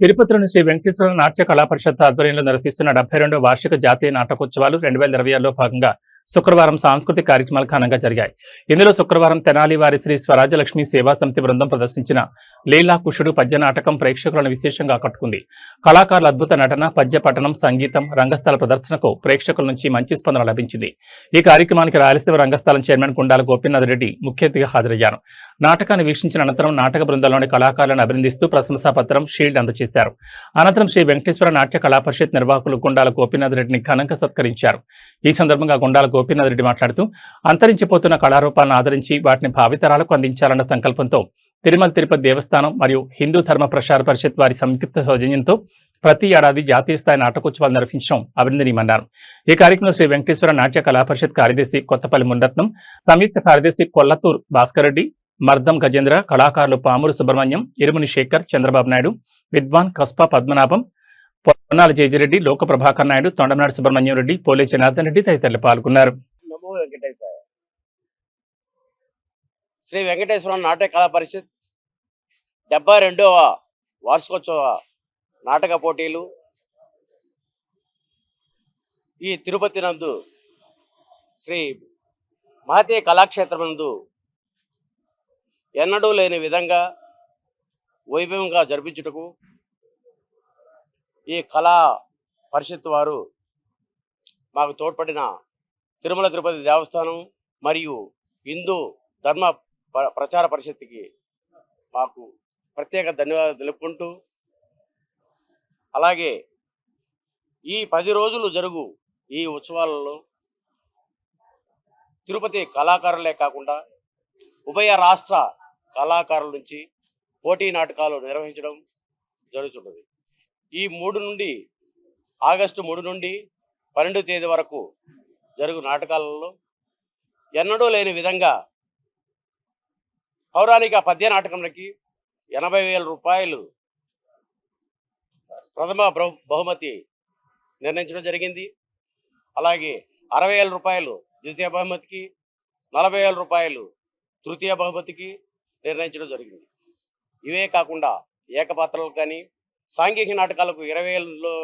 తిరుపతిలోని శ్రీ వెంకటేశ్వర నాట్య కళా పరిషత్ ఆధ్వర్యంలో నిర్వహిస్తున్న 72వ వార్షిక జాతీయ నాటకోత్సవాలు 2026లో భాగంగా శుక్రవారం సాంస్కృతిక కార్యక్రమాలు ఘనంగా జరిగాయి. ఇందులో శుక్రవారం తెనాలి వారి శ్రీ స్వరాజ్యలక్ష్మి సేవా సమితి బృందం ప్రదర్శించిన లీలా కుషుడు పద్య నాటకం ప్రేక్షకులను విశేషంగా ఆకట్టుకుంది. కళాకారుల అద్భుత నటన, పద్య పఠనం, సంగీతం, రంగస్థల ప్రదర్శనకు ప్రేక్షకుల నుంచి మంచి స్పందన లభించింది. ఈ కార్యక్రమానికి రాయలసీమ రంగస్థలం చైర్మన్ కుండాల గోపీనాథ్ రెడ్డి ముఖ్య అతిథిగా హాజరయ్యారు. నాటకాన్ని వీక్షించిన అనంతరం నాటక బృందంలోని కళాకారులను అభినందిస్తూ ప్రశంసా పత్రం, షీల్డ్ అందజేశారు. అనంతరం శ్రీ వెంకటేశ్వర నాట్య కళా పరిషత్ నిర్వాహకులు కుండాల గోపీనాథ్ రెడ్డిని ఘనంగా సత్కరించారు. ఈ సందర్భంగా కుండాల గోపీనాథ్ రెడ్డి మాట్లాడుతూ అంతరించిపోతున్న కళారూపాలను ఆదరించి వాటిని భావితరాలకు అందించాలన్న సంకల్పంతో తిరుమల తిరుపతి దేవస్థానం మరియు హిందూ ధర్మ ప్రచార పరిషత్ వారి సంయుక్త సౌజన్యంతో ప్రతి ఏడాది జాతీయ స్థాయి నాటకోత్సవాలు నిర్వహించడం అభినందనీయమన్నారు. ఈ కార్యక్రమంలో శ్రీ వెంకటేశ్వర నాట్య కళా పరిషత్ కార్యదర్శి కొత్తపల్లి మునిరత్నం, సంయుక్త కార్యదర్శి కొల్లతూర్ భాస్కర్ రెడ్డి, మర్దం గజేంద్ర, కళాకారులు పామూరు సుబ్రహ్మణ్యం, ఇరుముని శేఖర్, చంద్రబాబు నాయుడు, విద్వాన్ కస్పా పద్మనాభం, పొన్నాల జయజిరెడ్డి, లోక ప్రభాకర్ నాయుడు, తొండమనాడు సుబ్రహ్మణ్యం రెడ్డి, పోలే జనార్దన్ రెడ్డి తదితరులు పాల్గొన్నారు. నమో వెంకటేశాయ. శ్రీ వెంకటేశ్వర నాట్య కళా పరిషత్ 72వ వార్షికోత్సవ నాటక పోటీలు ఈ తిరుపతి నందు శ్రీ మహతే కళాక్షేత్రం నందు ఎన్నడూ లేని విధంగా వైభవంగా జరిపించుటకు ఈ కళా పరిషత్ వారు మాకు తోడ్పడిన తిరుమల తిరుపతి దేవస్థానం మరియు హిందూ ధర్మ ప్రచార పరిషత్కి మాకు ప్రత్యేక ధన్యవాదాలు తెలుపుకుంటూ, అలాగే ఈ 10 రోజులు జరుగు ఈ ఉత్సవాలలో తిరుపతి కళాకారులే కాకుండా ఉభయ రాష్ట్ర కళాకారుల నుంచి పోటీ నాటకాలు నిర్వహించడం జరుగుతున్నది. ఈ ఆగస్టు 3 నుండి 12వ తేదీ వరకు జరుగు నాటకాలలో ఎన్నడూ లేని విధంగా పౌరాణిక పద్య నాటకంలకి 80,000 రూపాయలు ప్రథమ బహుమతి నిర్ణయించడం జరిగింది. అలాగే 60,000 రూపాయలు ద్వితీయ బహుమతికి, 40,000 రూపాయలు తృతీయ బహుమతికి నిర్ణయించడం జరిగింది. ఇవే కాకుండా ఏకపాత్రలకు కానీ సాంఘిక నాటకాలకు 20,000లో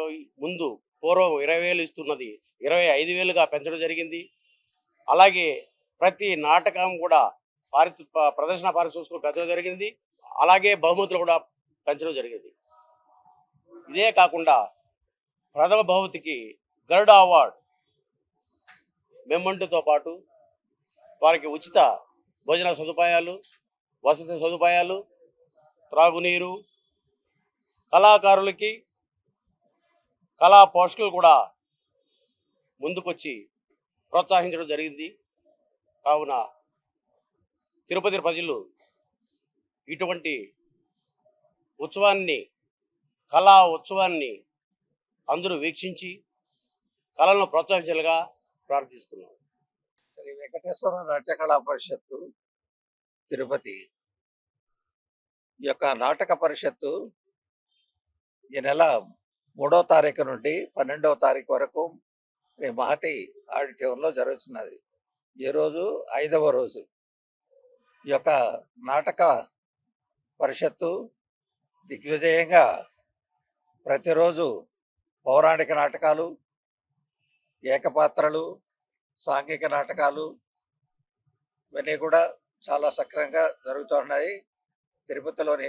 ముందు పూర్వం 20,000 ఇస్తున్నది 25,000గా పెంచడం జరిగింది. అలాగే ప్రతి నాటకం కూడా ప్రదర్శన పారితోషికం పెంచడం జరిగింది. అలాగే బహుమతులు కూడా పెంచడం జరిగింది. ఇదే కాకుండా ప్రథమ బహుమతికి గరుడ అవార్డు మెమంటుతో పాటు వారికి ఉచిత భోజన సదుపాయాలు, వసతి సదుపాయాలు, త్రాగునీరు, కళాకారులకి కళా పోషకులు కూడా ముందుకొచ్చి ప్రోత్సహించడం జరిగింది. కావున తిరుపతి ప్రజలు ఇటువంటి కళా ఉత్సవాన్ని అందరూ వీక్షించి కళలను ప్రోత్సహించాలిగా ప్రార్థిస్తున్నాం. శ్రీ వెంకటేశ్వర నాట్య కళా పరిషత్తు తిరుపతి ఈ యొక్క నాటక పరిషత్తు ఈ నెల 3వ తారీఖు నుండి 12వ తారీఖు వరకు ఈ మహతి ఆడిటోరియంలో జరుగుతున్నది. ఈరోజు 5వ రోజు. ఈ యొక్క నాటక పరిషత్తు దిగ్విజయంగా ప్రతిరోజు పౌరాణిక నాటకాలు, ఏకపాత్రలు, సాంఘిక నాటకాలు ఇవన్నీ కూడా చాలా సక్రమంగా జరుగుతున్నాయి. తిరుపతిలోని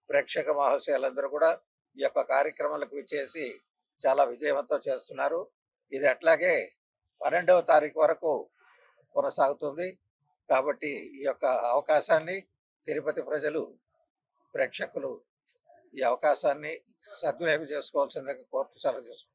ప్రేక్షక మహాశయులందరూ కూడా ఈ యొక్క కార్యక్రమాలకు విచ్చేసి చాలా విజయవంతం చేస్తున్నారు. ఇది అట్లాగే 12వ తారీఖు వరకు కొనసాగుతుంది. కాబట్టి ఈ యొక్క అవకాశాన్ని తిరుపతి ప్రజలు, ప్రేక్షకులు ఈ అవకాశాన్ని సద్వినియోగం చేసుకోవాల్సిందిగా కోరుతూ సెలవు తీసుకుంటున్నాను.